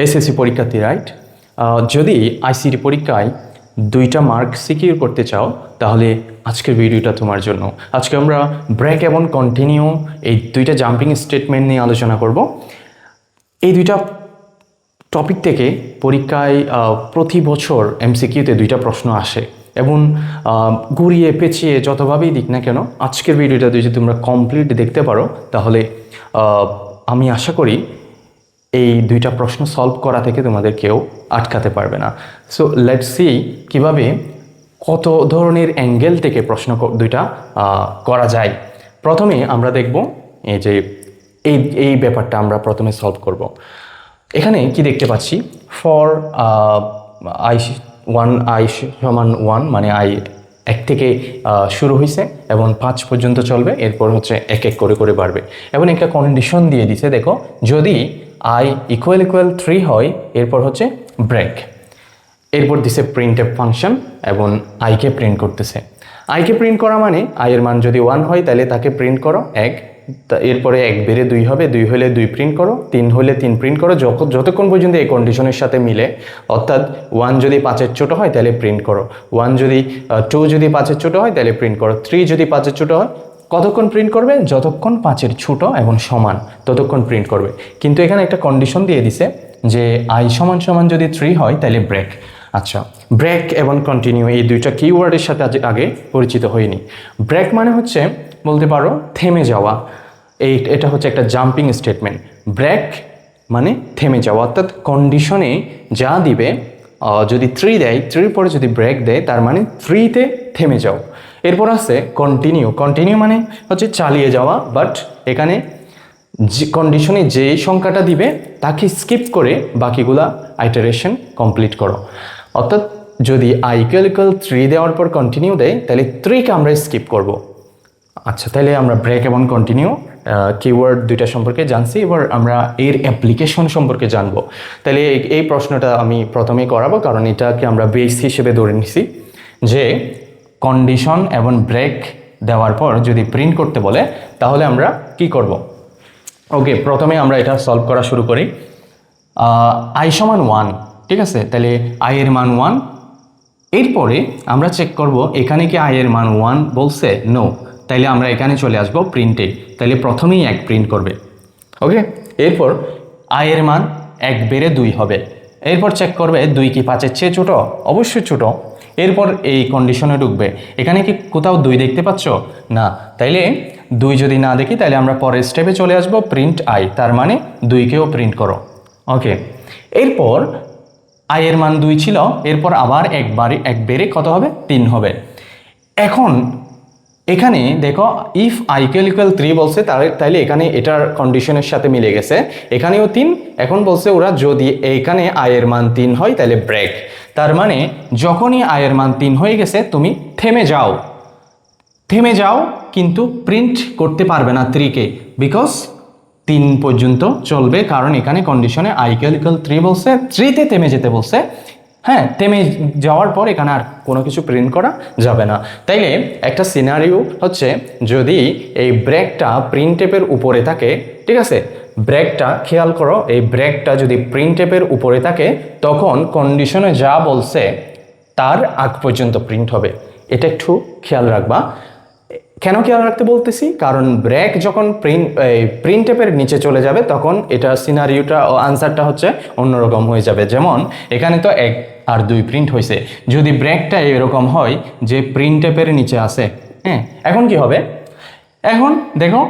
SSC পরীক্ষার্থী right, যদি ICT পরীক্ষায় 2টা মার্ক সিকিউর করতে চাও তাহলে আজকের ভিডিওটা তোমার জন্য। আজকে আমরা ব্রেক এবং কন্টিনিউ এই 2টা জাম্পিং স্টেটমেন্ট নিয়ে আলোচনা করব। এই 2টা টপিক থেকে পরীক্ষায় প্রতি বছর এমসিকিউতে 2টা প্রশ্ন আসে এবং ঘুরিয়ে পেঁচিয়ে যতভাবেই দিক না কেন আজকের ভিডিওটা যদি তোমরা কমপ্লিট দেখতে পারো তাহলে আমি আশা করি এই 2টা প্রশ্ন সলভ করা থেকে তোমাদের কেউ আটকাতে পারবে না। সো লেটস সি কিভাবে কত ধরনের অ্যাঙ্গেল থেকে প্রশ্ন 2টা করা যায়। প্রথমে আমরা দেখব এই যে এই ব্যাপারটা আমরা প্রথমে সলভ করব। এখানে কি দেখতে পাচ্ছি, ফর i সমান 1 মানে i 1 থেকে শুরু হয়েছে এবং 5 পর্যন্ত চলবে, এরপর হচ্ছে এক এক করে করে বাড়বে এবং একটা কন্ডিশন দিয়ে দিছে, দেখো যদি i ইকুয়াল 3 হয় এরপর হচ্ছে ব্রেক, এরপর দিছে প্রিন্টএফ ফাংশন এবং আইকে প্রিন্ট করতেছে। আইকে প্রিন্ট করা মানে i এর মান যদি 1 হয় তাহলে তাকে প্রিন্ট করো 1, এরপরে 1 বেড়ে 2 হবে, 2 হলে 2 প্রিন্ট করো, 3 হলে 3 প্রিন্ট করো, যতক্ষণ পর্যন্ত এই কন্ডিশনের সাথে মিলে। অর্থাৎ 1 যদি 5-এর ছোটো হয় তাহলে প্রিন্ট করো, 2 যদি 5-এর ছোটো হয় তাহলে প্রিন্ট করো, 3 যদি 5-এর ছোটো হয় কতক্ষণ প্রিন্ট করবে, যতক্ষণ 5-এর ছোটো এবং সমান ততক্ষণ প্রিন্ট করবে। কিন্তু এখানে একটা কন্ডিশন দিয়ে দিছে যে i সমান যদি 3 হয় তাহলে ব্রেক। আচ্ছা, ব্রেক এবং কন্টিনিউ এই 2টা কিওয়ার্ডের সাথে আগে পরিচিত হয়নি। ব্রেক মানে হচ্ছে বলতে পারো থেমে যাওয়া, এটা হচ্ছে একটা জাম্পিং স্টেটমেন্ট। ব্রেক মানে থেমে যাওয়া, অর্থাৎ কন্ডিশনে যা দিবে যদি 3 দেয়, 3 পরে যদি ব্রেক দেয় তার মানে 3তে থেমে যাও। এরপর আছে কন্টিনিউ মানে হচ্ছে চালিয়ে যাওয়া, বাট এখানে যে কন্ডিশনে যে সংখ্যাটা দিবে তাকে স্কিপ করে বাকিগুলা আইটারেশন কমপ্লিট করো। অর্থাৎ যদি i ইকুয়াল 3 দেওয়ার পর কন্টিনিউ দেয় তাহলে 3কে আমরা স্কিপ করব। আচ্ছা, তাহলে আমরা ব্রেক এবং কন্টিনিউ কিওয়ার্ড 2টা সম্পর্কে জানছি, এবার আমরা এর অ্যাপ্লিকেশন সম্পর্কে জানবো। তাহলে এই প্রশ্নটা আমি প্রথমেই করাবো, কারণ এটাকে আমরা বেস হিসেবে ধরে নিছি যে কন্ডিশন এবং ব্রেক দেওয়ার পর যদি প্রিন্ট করতে বলে তাহলে আমরা কি করব। ওকে, প্রথমে আমরা এটা সলভ করা শুরু করি। i সমান 1, ঠিক আছে, তাহলে i এর মান 1। এরপরে আমরা চেক করব এখানে কি i এর মান 1 বলছে, নো, তাইলে আমরা এখানে চলে আসব প্রিন্টে, তাইলে প্রথমেই 1 প্রিন্ট করবে। ওকে, এরপর i এর মান 1 বেড়ে 2 হবে, এরপর চেক করবে 2 কি 5-এর চেয়ে ছোটো, অবশ্যই ছোটো। এরপর এই কন্ডিশনে ঢুকবে, এখানে কি কোথাও 2 দেখতে পাচ্ছ না, তাইলে 2 যদি না দেখি তাহলে আমরা পরের স্টেপে চলে আসব প্রিন্ট i, তার মানে 2কেও প্রিন্ট করো। ওকে, এরপর i এর মান 2 ছিল, এরপর আবার 1 বেড়ে কত হবে, 3 হবে। এখন এখানে দেখো ইফ i ইকুয়াল 3 বলছে তাহলে এখানে এটার কন্ডিশনের সাথে মিলে গেছে, এখানেও 3। এখন বলছে ওরা যদি এইখানে i এর মান 3 হয় তাহলে ব্রেক, তার মানে যখনই i এর মান 3 হয়ে গেছে তুমি থেমে যাও, কিন্তু প্রিন্ট করতে পারবে না 3কে, বিকজ 3 পর্যন্ত চলবে, কারণ এখানে কন্ডিশনে i ইকুয়াল 3 বলছে, 3তে থেমে যেতে বলছে। হ্যাঁ, থেমে যাওয়ার পর এখানে আর কোনো কিছু প্রিন্ট করা যাবে না। তাইলে একটা সিনারিও হচ্ছে যদি এই ব্রেকটা প্রিন্টএপের উপরে থাকে, ঠিক আছে, ব্রেকটা খেয়াল করো, এই ব্রেকটা যদি প্রিন্টএপের উপরে থাকে তখন কন্ডিশনে যা বলছে তার আগ পর্যন্ত প্রিন্ট হবে। এটা একটু খেয়াল রাখবা। কেন খেয়াল রাখতে বলতেছি, কারণ ব্রেক যখন প্রিন্টএপের নিচে চলে যাবে তখন এটা সিনারিওটা ও আনসারটা হচ্ছে অন্যরকম হয়ে যাবে। যেমন এখানে তো 1 আর 2 প্রিন্ট হয়েছে, যদি ব্রেকটা এরকম হয় যে প্রিন্টএপের নিচে আসে, হ্যাঁ, এখন কি হবে, এখন দেখো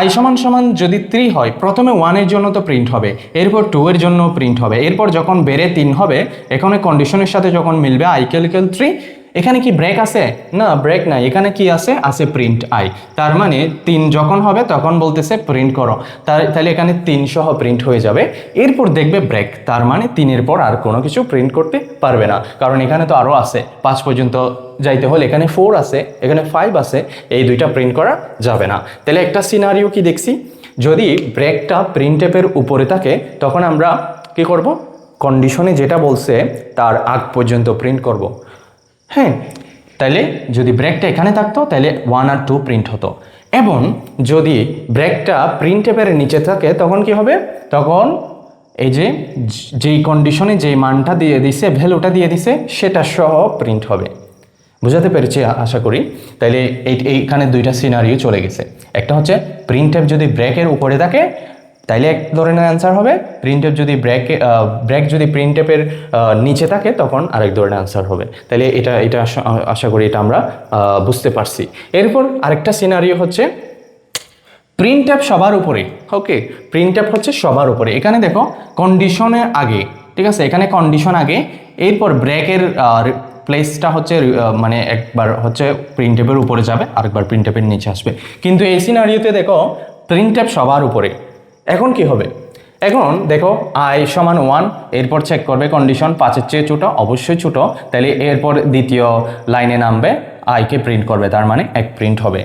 i সমান যদি 3 হয় প্রথমে 1 এর জন্য তো প্রিন্ট হবে, এরপর 2 এর জন্য প্রিন্ট হবে, এরপর যখন বেড়ে 3 হবে এখানে কন্ডিশনের সাথে যখন মিলবে i ইকুয়াল 3, এখানে কি ব্রেক আছে, না ব্রেক নাই, এখানে কি আছে প্রিন্ট i, তার মানে 3 যখন হবে তখন বলতেছে প্রিন্ট করো, তাহলে এখানে 3 সহ প্রিন্ট হয়ে যাবে। এরপর দেখবে ব্রেক, তার মানে 3-এর পর আর কোনো কিছু প্রিন্ট করতে পারবে না, কারণ এখানে তো আরও আছে, 5 পর্যন্ত যাইতে হলে এখানে 4 আছে, এখানে 5 আছে, এই 2টা প্রিন্ট করা যাবে না। তাহলে একটা সিনারিও কি দেখছি, যদি ব্রেকটা প্রিন্টএপের উপরে থাকে তখন আমরা কি করব, কন্ডিশনে যেটা বলছে তার আগ পর্যন্ত প্রিন্ট করব। হ্যাঁ, তাহলে যদি ব্রেকটা এখানে থাকতো তাহলে 1 আর 2 প্রিন্ট হতো, এবং যদি ব্রেকটা প্রিন্টএপের নিচে থাকে তখন কি হবে, তখন এই যে যেই কন্ডিশনে যেই মানটা দিয়ে দিছে, ভ্যালুটা দিয়ে দিছে, সেটা সহ প্রিন্ট হবে। বুঝাতে পেরেছি আশা করি। তাইলে এইখানে দুইটা সিনারিও চলে গেছে। একটা হচ্ছে প্রিন্টএফ যদি ব্রেকের উপরে থাকে তাইলে এক ধরনের অ্যান্সার হবে, প্রিন্টএফ যদি ব্রেক যদি প্রিন্টএফের নিচে থাকে তখন আরেক ধরনের অ্যান্সার হবে। তাইলে এটা আশা করি এটা আমরা বুঝতে পারছি। এরপর আরেকটা সিনারিও হচ্ছে প্রিন্টএফ সবার উপরে। ওকে, প্রিন্টএফ হচ্ছে সবার উপরে। এখানে দেখো কন্ডিশনে আগে, ঠিক আছে, এখানে কন্ডিশন আগে, এরপর ব্রেকের প্লেসটা হচ্ছে মানে একবার হচ্ছে প্রিন্টএফের উপরে যাবে, আরেকবার প্রিন্টএফের নিচে আসবে। কিন্তু এই সিনারিওতে দেখো প্রিন্টএফ সবার উপরে। এখন কি হবে? এখন দেখো আই সমান 1, এরপর চেক করবে কন্ডিশন 5-এর চেয়ে ছোটো, অবশ্যই ছোটো, তাহলে এরপর দ্বিতীয় লাইনে নামবে, আইকে প্রিন্ট করবে, তার মানে 1 প্রিন্ট হবে।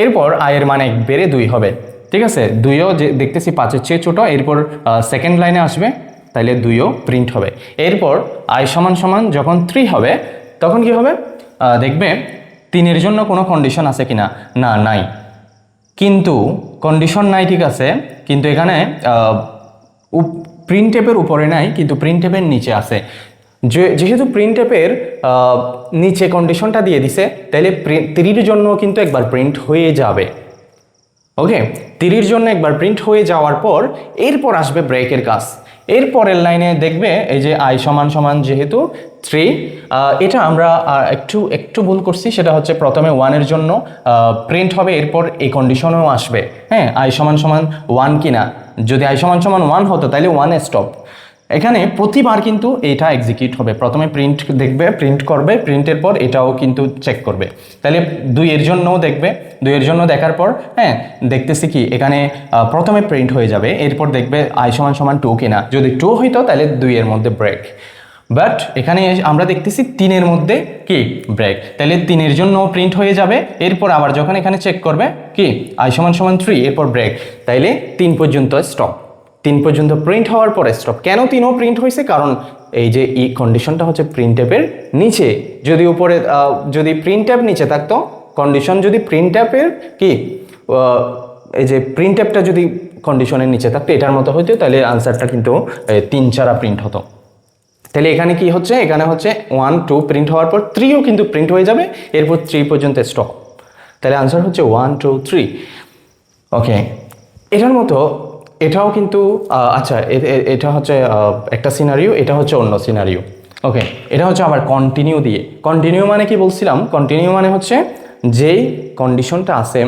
এরপর আয়ের মান 1 বেড়ে 2 হবে, ঠিক আছে, 2ও যে দেখতেছি 5-এর চেয়ে ছোটো, এরপর সেকেন্ড লাইনে আসবে, তাহলে 2ও প্রিন্ট হবে। এরপর আই সমান সমান যখন 3 হবে তখন কি হবে? দেখবে 3-এর জন্য কোনো কন্ডিশন আছে কিনা, না নাই, কিন্তু কন্ডিশন নাই, ঠিক আছে, কিন্তু এখানে প্রিন্টএফের উপরে নাই, কিন্তু প্রিন্টএফের নিচে আছে। যেহেতু প্রিন্টএফের নিচে কন্ডিশনটা দিয়ে দিছে, তাহলে 3-এর জন্য কিন্তু একবার প্রিন্ট হয়ে যাবে। ওকে, 3-এর জন্য একবার প্রিন্ট হয়ে যাওয়ার পর এরপর আসবে ব্রেকের কাজ। এরপরের লাইনে দেখবে এই যে আই সমান সমান যেহেতু 3, এটা আমরা একটু ভুল করছি, সেটা হচ্ছে প্রথমে 1-এর জন্য প্রিন্ট হবে, এরপর এই কন্ডিশনেও আসবে। হ্যাঁ, আই সমান সমান 1 কিনা, যদি আই সমান সমান 1 হতো তাহলে 1-এ স্টপ। এখানে প্রতিবার কিন্তু এটা এক্সিকিউট হবে, প্রথমে প্রিন্ট দেখবে, প্রিন্ট করবে, প্রিন্টের পর এটাও কিন্তু চেক করবে। তাহলে 2-এর জন্যও দেখবে, 2-এর জন্য দেখার পর হ্যাঁ দেখতেছি কি এখানে প্রথমে প্রিন্ট হয়ে যাবে, এরপর দেখবে আই সমান সমান 2 কিনা, যদি 2 হইতো তাহলে 2-এর মধ্যে ব্রেক। বাট এখানে আমরা দেখতেছি 3-এর মধ্যে কি ব্রেক, তাহলে 3-এর জন্য প্রিন্ট হয়ে যাবে, এরপর আবার যখন এখানে চেক করবে কি আই সমান সমান 3, এরপর ব্রেক, তাইলে 3 পর্যন্ত স্টপ। 3 পর্যন্ত প্রিন্ট হওয়ার পরে স্টপ। কেন 3ও প্রিন্ট হয়েছে? কারণ এই যে এই কন্ডিশনটা হচ্ছে প্রিন্টএফের নিচে, যদি উপরে যদি প্রিন্টএফ নিচে থাকতো, কন্ডিশন যদি প্রিন্টএফের কি এই যে প্রিন্টএফটা যদি কন্ডিশনের নিচে থাকতো এটার মতো হইতো, তাহলে আনসারটা কিন্তু 3 ছাড়া প্রিন্ট হতো। তাহলে এখানে কি হচ্ছে? এখানে হচ্ছে 1, 2 প্রিন্ট হওয়ার পর 3ও কিন্তু প্রিন্ট হয়ে যাবে, এরপর 3 পর্যন্ত স্টপ। তাহলে আনসার হচ্ছে 1, 2, 3। ওকে, এটার মতো এটাও কিন্তু আচ্ছা, এটা হচ্ছে একটা সিনারিও, এটা হচ্ছে অন্য সিনারিও। ওকে, এটা হচ্ছে আবার কন্টিনিউ দিয়ে। কন্টিনিউ মানে কি বলছিলাম? কন্টিনিউ মানে হচ্ছে যেই কন্ডিশনটা আছে,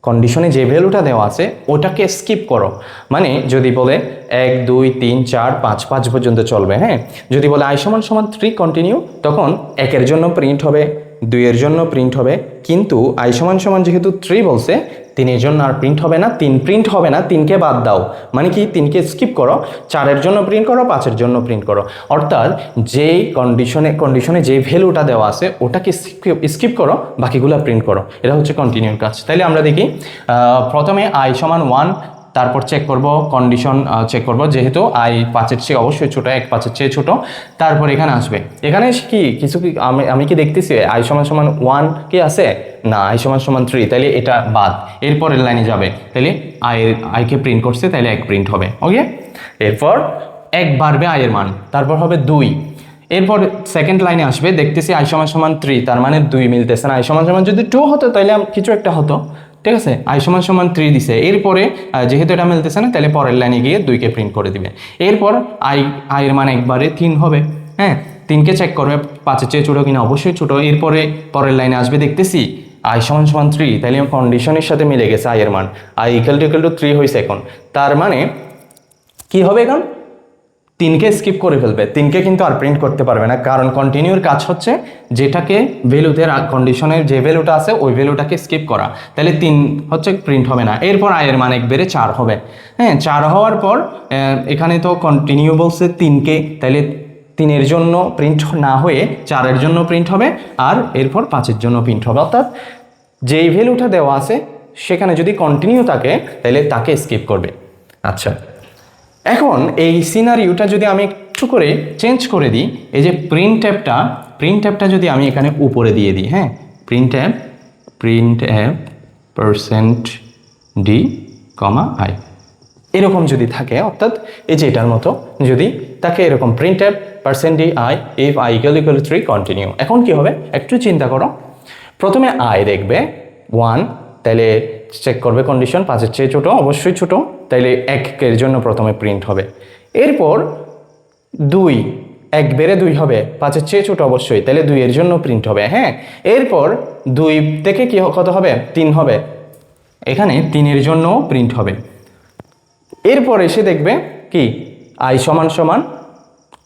কন্ডিশনে যে ভ্যালুটা দেওয়া আছে ওটাকে স্কিপ করো। মানে যদি বলে 1, 2, 3, 4, 5 পর্যন্ত চলবে। হ্যাঁ, যদি বলে আই সমান সমান 3 কন্টিনিউ, তখন 1-এর জন্য প্রিন্ট হবে, 2-এর জন্য প্রিন্ট হবে, কিন্তু আই সমান সমান যেহেতু 3 বলছে, 3-এর জন্য আর প্রিন্ট হবে না, 3 প্রিন্ট হবে না, 3কে বাদ দাও, মানে কি 3কে স্কিপ করো, 4-এর জন্য প্রিন্ট করো, 5-এর জন্য প্রিন্ট করো। অর্থাৎ যেই কন্ডিশনে যে ভ্যালুটা দেওয়া আছে ওটাকে স্কিপ করো, বাকিগুলো প্রিন্ট করো। এটা হচ্ছে কন্টিনিউর কাজ। তাইলে আমরা দেখি প্রথমে আই সমান 1, তারপর চেক করব কন্ডিশন, চেক করব যেহেতু আই 5-এর চেয়ে অবশ্যই ছোটো, 1 5-এর চেয়ে ছোটো, তারপর এখানে আসবে। এখানে কি কিছু কি আমি কি দেখতেছি আই সমান সমান 1 কি আছে? না, আই সমান সমান 3, তাইলে এটা বাদ, এরপরের লাইনে যাবে, তাইলে আইকে প্রিন্ট করছে, তাইলে 1 প্রিন্ট হবে। ওকে, এরপর 1 বাড়বে আয়ের মান, তারপর হবে 2, এরপর সেকেন্ড লাইনে আসবে, দেখতেছি আই সমান সমান 3, তার মানে 2 মিলতেছে না, আই সমান সমান যদি 2 হতো তাহলে কিছু একটা হতো, ঠিক আছে, আই সমান সমান 3 দিছে, এরপরে যেহেতু এটা মিলতেছে না তাহলে পরের লাইনে গিয়ে 2কে প্রিন্ট করে দিবে। এরপর আইয়ের মান একবারে 3 হবে। হ্যাঁ, 3কে চেক করবে 5-এর চেয়ে ছোটো কিনা, অবশ্যই ছোটো, এরপরে পরের লাইনে আসবে, দেখতেছি আই সমান সমান 3, তাহলে কন্ডিশনের সাথে মিলে গেছে আইয়ের মান, আই ইকুয়াল টু 3 হয়েছে এখন, তার মানে কি হবে? এখন 3কে স্কিপ করে ফেলবে, 3কে কিন্তু আর প্রিন্ট করতে পারবে না, কারণ কন্টিনিউর কাজ হচ্ছে যেটাকে ভ্যালুতে কন্ডিশনের যে ভ্যালুটা আছে ওই ভ্যালুটাকে স্কিপ করা, তাহলে 3 হচ্ছে প্রিন্ট হবে না। এরপর আয়ের মান 1 বেড়ে 4 হবে। হ্যাঁ, 4 হওয়ার পর এখানে তো কন্টিনিউ বলছে 3কে, তাহলে 3-এর জন্য প্রিন্ট না হয়ে 4-এর জন্য প্রিন্ট হবে, আর এরপর 5-এর জন্য প্রিন্ট হবে। অর্থাৎ যেই ভ্যালুটা দেওয়া আছে সেখানে যদি কন্টিনিউ থাকে তাহলে তাকে স্কিপ করবে। আচ্ছা, এখন এই সিনারিওটা যদি আমি একটু করে চেঞ্জ করে দিই, এই যে প্রিন্টএফটা যদি আমি এখানে উপরে দিয়ে দিই, হ্যাঁ, প্রিন্টএফ %d, i, এরকম যদি থাকে, অর্থাৎ এই যে এটার মতো যদি থাকে এরকম printf %i if i = 3 continue. এখন কি হবে একটু চিন্তা করো। প্রথমে i দেখবে 1, তাহলে চেক করবে কন্ডিশন 5-এর চেয়ে ছোট, অবশ্যই ছোট, তাইলে 1 এর জন্য প্রথমে প্রিন্ট হবে। এরপর 2, 1 বেড়ে 2 হবে, 5-এর চেয়ে ছোট অবশ্যই, তাহলে 2 এর জন্য প্রিন্ট হবে। হ্যাঁ, এরপর 2 থেকে কি কত হবে 3 হবে, এখানে 3 এর জন্য প্রিন্ট হবে। এরপর এসে দেখবে কি i =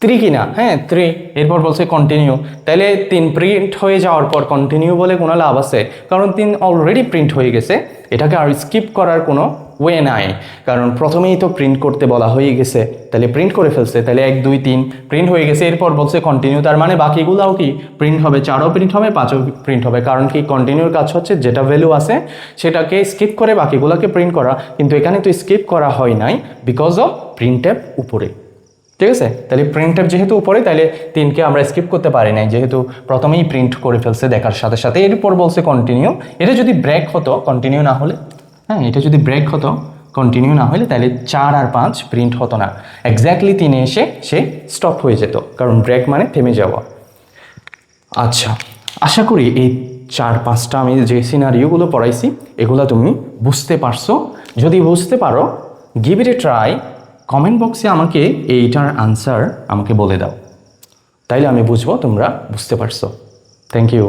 3 কিনা, হ্যাঁ 3, এরপর বলছে কন্টিনিউ, তাহলে 3 প্রিন্ট হয়ে যাওয়ার পর কন্টিনিউ বলে কোনো লাভ আছে, কারণ 3 অলরেডি প্রিন্ট হয়ে গেছে, এটাকে আর স্কিপ করার কোনো ওয়ে নাই, কারণ প্রথমেই তো প্রিন্ট করতে বলা হয়ে গেছে, তাহলে প্রিন্ট করে ফেলছে, তাহলে 1 2 3 প্রিন্ট হয়ে গেছে। এরপর বলছে কন্টিনিউ, তার মানে বাকিগুলাও কি প্রিন্ট হবে, 4ও প্রিন্ট হবে, 5ও প্রিন্ট হবে, কারণ কি কন্টিনিউর কাজ হচ্ছে যেটা ভ্যালু আছে সেটাকে স্কিপ করে বাকিগুলোকে প্রিন্ট করা, কিন্তু এখানে তো স্কিপ করা হয় নাই বিকজ অফ প্রিন্টএফ উপরে। ঠিক আছে, তাহলে প্রিন্টএফ যেহেতু উপরে, তাহলে 3কে আমরা স্কিপ করতে পারি নাই, যেহেতু প্রথমেই প্রিন্ট করে ফেলছে দেখার সাথে সাথে। এরপর বলছে কন্টিনিউ, এটা যদি ব্রেক হতো কন্টিনিউ না হলে, হ্যাঁ এটা যদি ব্রেক হতো কন্টিনিউ না হলে, তাহলে 4 আর 5 প্রিন্ট হতো না, এক্স্যাক্টলি 3-এ এসে সে স্টপ হয়ে যেত, কারণ ব্রেক মানে থেমে যাওয়া। আচ্ছা, আশা করি এই 4-5টা আমি যে সিনারিওগুলো পড়াইছি এগুলো তুমি বুঝতে পারছো। যদি বুঝতে পারো give it A try, comment বক্সে আমাকে এইটার আনসার আমাকে বলে দাও, তাইলে আমি বুঝবো তোমরা বুঝতে পারছো। Thank you.